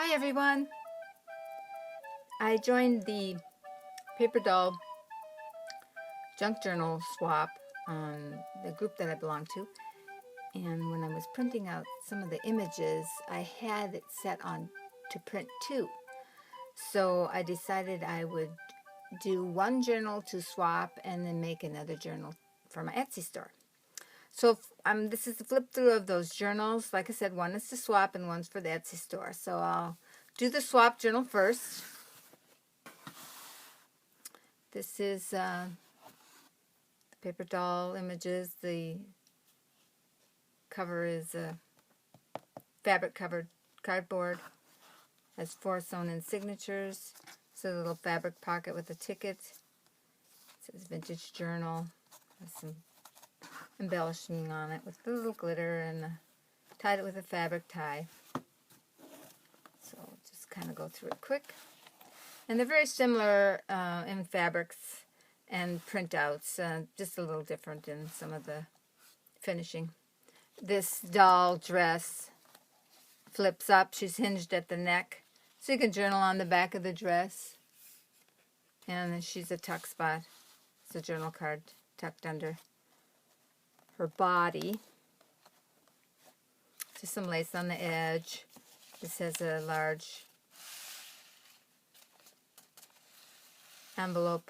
Hi everyone! I joined the Paper Doll Junk Journal swap on the group that I belong to, and when I was printing out some of the images, I had it set on to print 2. So I decided I would do one journal to swap and then make another journal for my Etsy store. So this is the flip through of those journals. Like I said, one is to swap and one's for the Etsy store. So I'll do the swap journal first. This is the Paper Doll images. The cover is a fabric covered cardboard. Has 4 sewn in signatures. It's a little fabric pocket with a ticket. It says Vintage Journal. Has some embellishing on it with a little glitter, and tied it with a fabric tie. So I'll just kind of go through it quick. And they're very similar in fabrics and printouts, just a little different in some of the finishing. This doll dress flips up. She's hinged at the neck, so you can journal on the back of the dress. And then she's a tuck spot. It's a journal card tucked under her body. Just some lace on the edge. This has a large envelope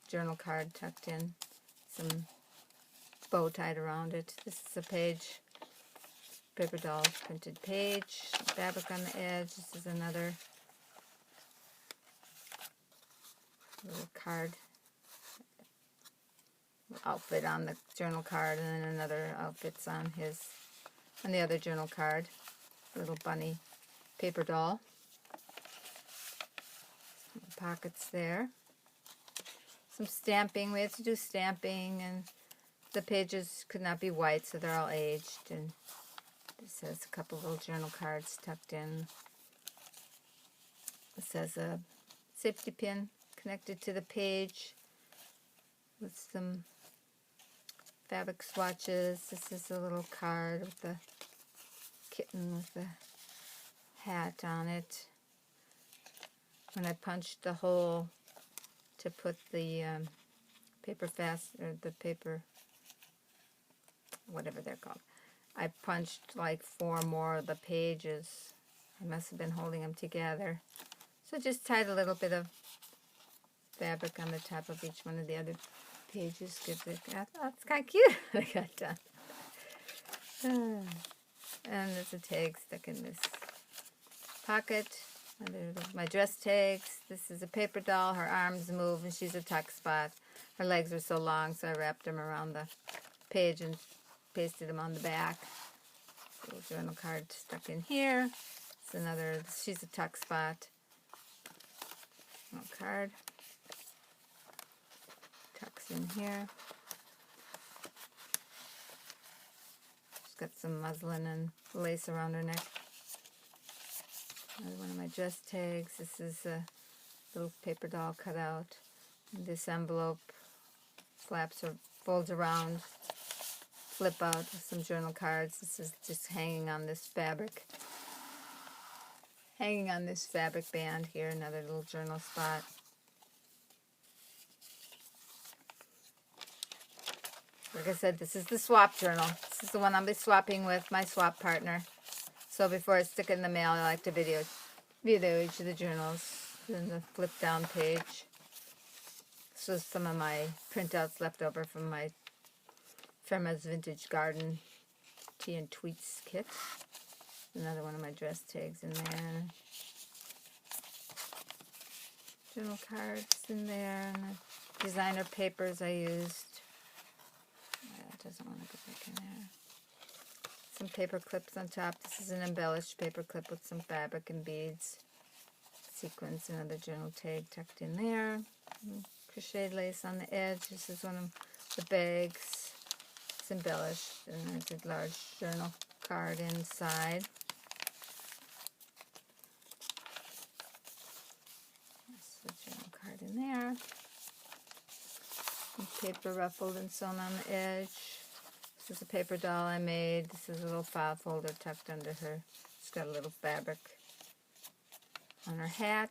journal card tucked in, some bow tied around it. This is a page, Paper Doll printed page, fabric on the edge. This is another little card, outfit on the journal card, and then another outfit's on the other journal card. Little bunny paper doll. Pockets there. Some stamping. We had to do stamping, and the pages could not be white, so they're all aged. And this has a couple little journal cards tucked in. It says a safety pin connected to the page with some fabric swatches. This is a little card with the kitten with the hat on it. When I punched the hole to put the paper whatever they're called, I punched like 4 more of the pages. I must have been holding them together. So just tied a little bit of fabric on the top of each one of the other pages. Gives it, it's kind of cute. I got done. And there's a tag stuck in this pocket. My dress tags. This is a paper doll. Her arms move, and she's a tuck spot. Her legs are so long, so I wrapped them around the page and pasted them on the back. Little journal card stuck in here. It's another. She's a tuck spot. Little card. Tucks in here. She's got some muslin and lace around her neck. Another one of my dress tags. This is a little paper doll cut out. And this envelope flaps or folds around, flip out with some journal cards. This is just hanging on this fabric. Hanging on this fabric band here. Another little journal spot. Like I said, this is the swap journal. This is the one I'll be swapping with my swap partner. So before I stick it in the mail, I like to video each of the journals. Then the flip down page. This was some of my printouts left over from my Firma's Vintage Garden Tea and Tweets kit. Another one of my dress tags in there. Journal cards in there, and the designer papers I used. That doesn't want to go back in there. Some paper clips on top. This is an embellished paper clip with some fabric and beads. Sequins, another journal tag tucked in there. Crocheted lace on the edge. This is one of the bags. It's embellished, and there's a large journal card inside. That's the journal card in there. Some paper ruffled and sewn on the edge. This is a paper doll I made. This is a little file folder tucked under her She's got a little fabric on her hat.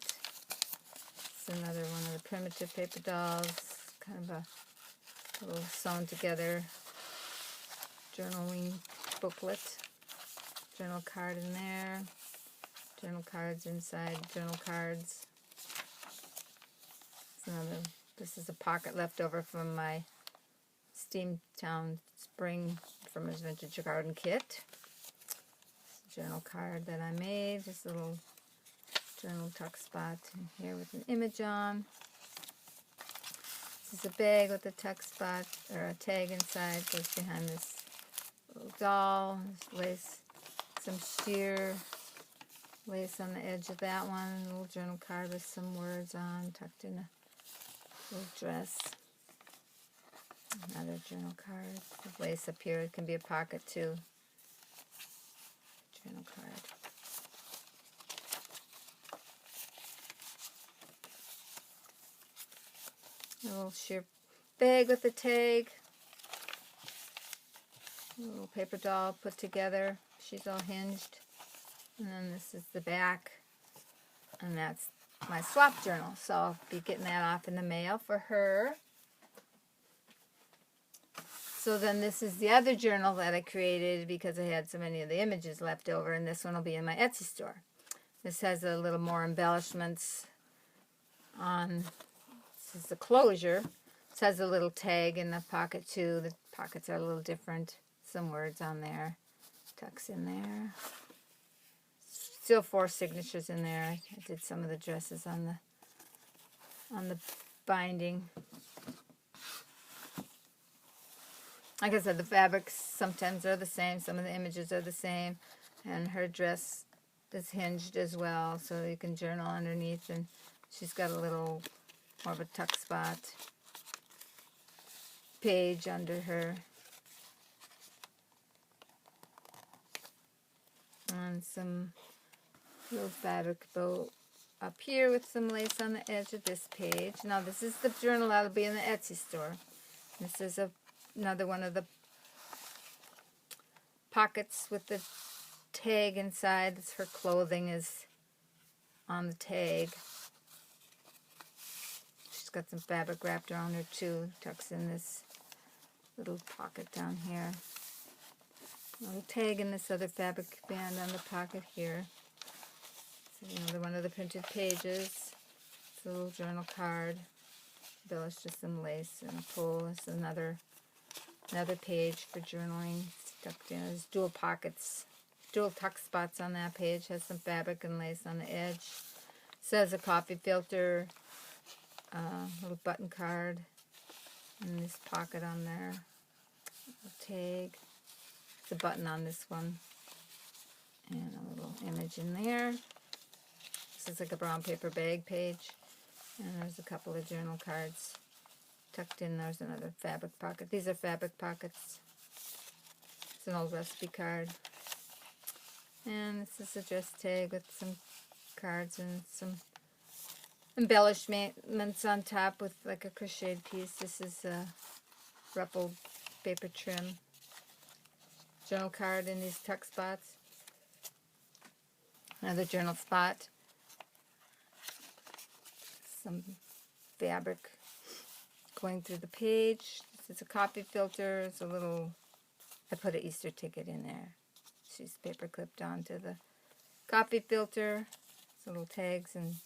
It's another one of the primitive paper dolls. Kind of a little sewn together journaling booklet. Journal card in there. Journal cards inside journal cards. This is a pocket left over from my Steamtown Spring from his Vintage Garden kit. It's a journal card that I made. Just a little journal tuck spot in here with an image on. This is a bag with a tuck spot or a tag inside. Goes behind this little doll. There's lace, some sheer lace on the edge of that one. A little journal card with some words on, tucked in a little dress. Another journal card with lace up here. It can be a pocket too. Journal card. A little sheer bag with a tag. A little paper doll put together. She's all hinged. And then this is the back. And that's my swap journal. So I'll be getting that off in the mail for her. So then this is the other journal that I created because I had so many of the images left over, and this one will be in my Etsy store. This has a little more embellishments on, this is the closure. This has a little tag in the pocket too. The pockets are a little different. Some words on there. Tucks in there. Still 4 signatures in there. I did some of the dresses on the binding. Like I said, the fabrics sometimes are the same. Some of the images are the same. And her dress is hinged as well, so you can journal underneath. And she's got a little more of a tuck spot page under her. And some little fabric bow up here with some lace on the edge of this page. Now this is the journal that'll be in the Etsy store. This is another one of the pockets with the tag inside. That's her clothing is on the tag. She's got some fabric wrapped around her too. Tucks in this little pocket down here. A little tag in this other fabric band on the pocket here. This is another one of the printed pages. It's a little journal card. Embellished with some lace and a pull. It's another page for journaling. Tucked in. There's dual pockets, dual tuck spots on that page. Has some fabric and lace on the edge. Says a coffee filter. Little button card. And this pocket on there. A tag. There's a button on this one. And a little image in there. This is like a brown paper bag page. And there's a couple of journal cards tucked in. There's another fabric pocket. These are fabric pockets. It's an old recipe card. And this is a dress tag with some cards and some embellishments on top with like a crocheted piece. This is a ruffled paper trim journal card in these tuck spots. Another journal spot. Some fabric going through the page. This is a coffee filter. It's a little, I put an Easter ticket in there. She's paper clipped onto the coffee filter. Some little tags and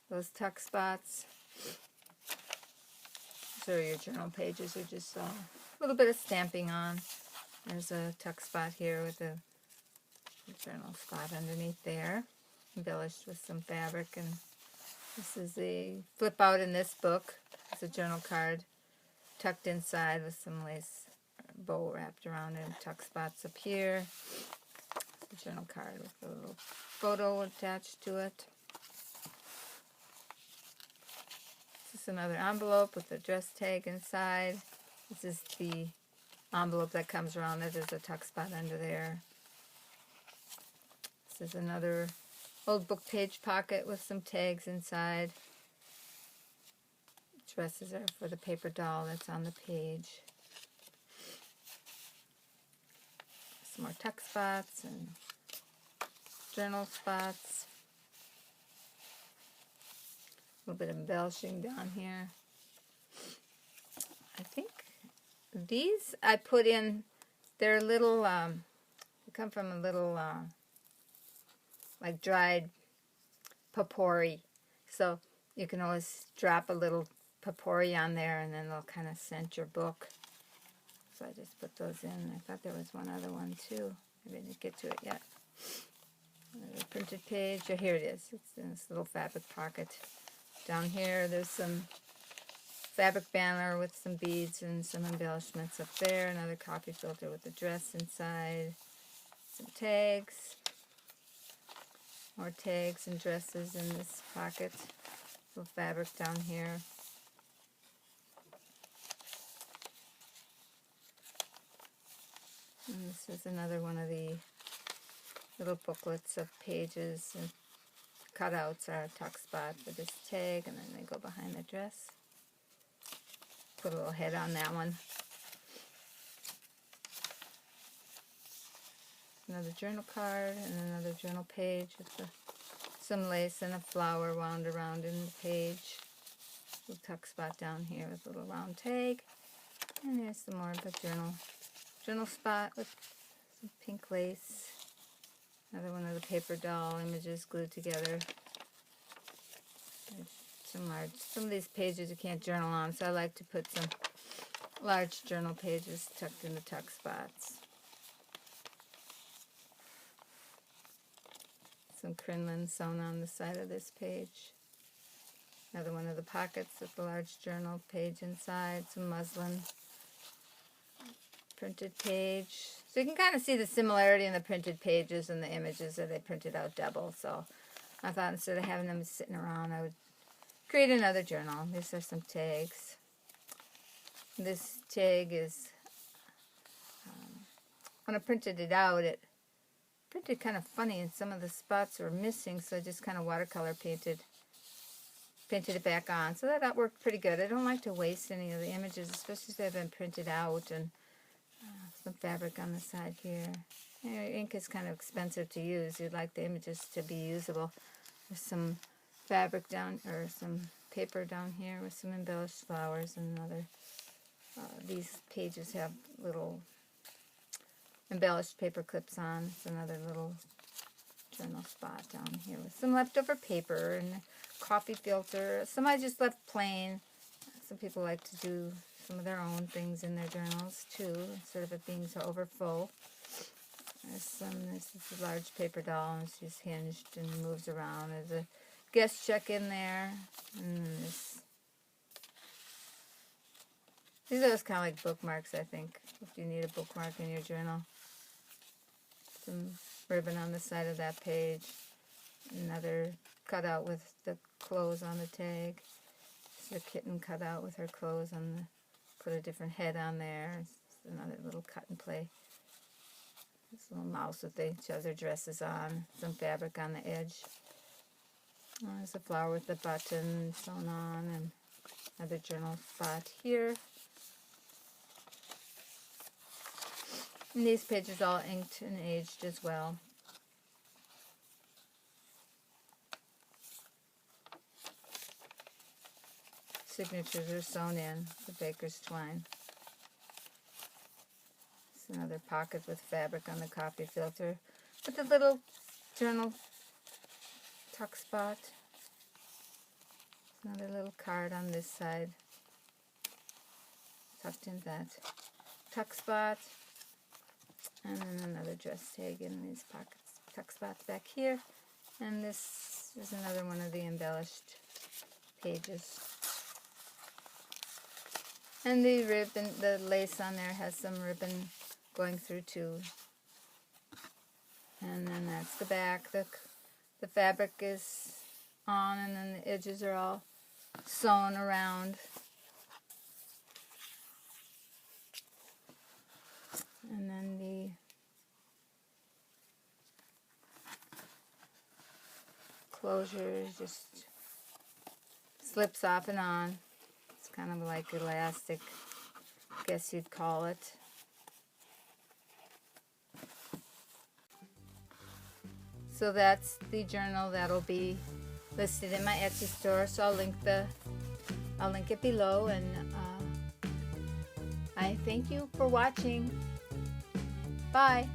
those tuck spots. So your journal pages are just a little bit of stamping on. There's a tuck spot here with a journal spot underneath there. Embellished with some fabric. And this is the flip out in this book. It's a journal card tucked inside with some lace bow wrapped around it. Tuck spots up here. The journal card with a little photo attached to it. This is another envelope with a dress tag inside. This is the envelope that comes around it. There's a tuck spot under there. This is another old book page pocket with some tags inside. Dresses are for the paper doll that's on the page. Some more tuck spots and journal spots. A little bit of embellishing down here. I think these I put in, they're little, they come from a little, like dried papori. So you can always drop a little papori on there and then they'll kind of scent your book. So I just put those in. I thought there was one other one too. I didn't get to it yet. Another printed page. Oh, here it is. It's in this little fabric pocket. Down here there's some fabric banner with some beads and some embellishments up there. Another copy filter with a dress inside. Some tags. More tags and dresses in this pocket. Little fabric down here. And this is another one of the little booklets of pages and cutouts are a tuck spot for this tag, and then they go behind the dress. Put a little head on that one. Another journal card and another journal page with some lace and a flower wound around in the page. Little tuck spot down here with a little round tag. And here's some more of the journal spot with some pink lace. Another one of the paper doll images glued together. Some of these pages you can't journal on, so I like to put some large journal pages tucked in the tuck spots. Some crinoline sewn on the side of this page. Another one of the pockets with the large journal page inside. Some muslin printed page. So you can kind of see the similarity in the printed pages and the images that they printed out double. So I thought instead of having them sitting around, I would create another journal. These are some tags. This tag is, when I printed it out, it printed kind of funny and some of the spots were missing, so I just kind of watercolor painted it back on. So that worked pretty good. I don't like to waste any of the images, especially if they've been printed out, and some fabric on the side here. Ink is kind of expensive to use. You'd like the images to be usable. There's some fabric down, or some paper down here with some embellished flowers and another. These pages have little embellished paper clips on. It's another little journal spot down here with some leftover paper and a coffee filter. Some I just left plain. Some people like to do some of their own things in their journals too, instead of it being so overfull. This is a large paper doll, and she's hinged and moves around. There's a guest check in there. And these are just kind of like bookmarks, I think, if you need a bookmark in your journal. Some ribbon on the side of that page. Another cutout with the clothes on the tag. There's a kitten cutout with her clothes on the, put a different head on there. It's another little cut and play. This little mouse with each other dresses on. Some fabric on the edge. There's a flower with the button sewn on, and another journal spot here. And these pages all inked and aged as well. Signatures are sewn in, the baker's twine. It's another pocket with fabric on the copy filter with a little journal tuck spot. Another little card on this side, tucked in that tuck spot. And then another dress tag in these pockets, tuck spots back here. And this is another one of the embellished pages. And the ribbon, the lace on there has some ribbon going through too. And then that's the back. The fabric is on, and then the edges are all sewn around. And then the closure just slips off and on. It's kind of like elastic, I guess you'd call it. So that's the journal that'll be listed in my Etsy store. So I'll link it below, and I thank you for watching. Bye.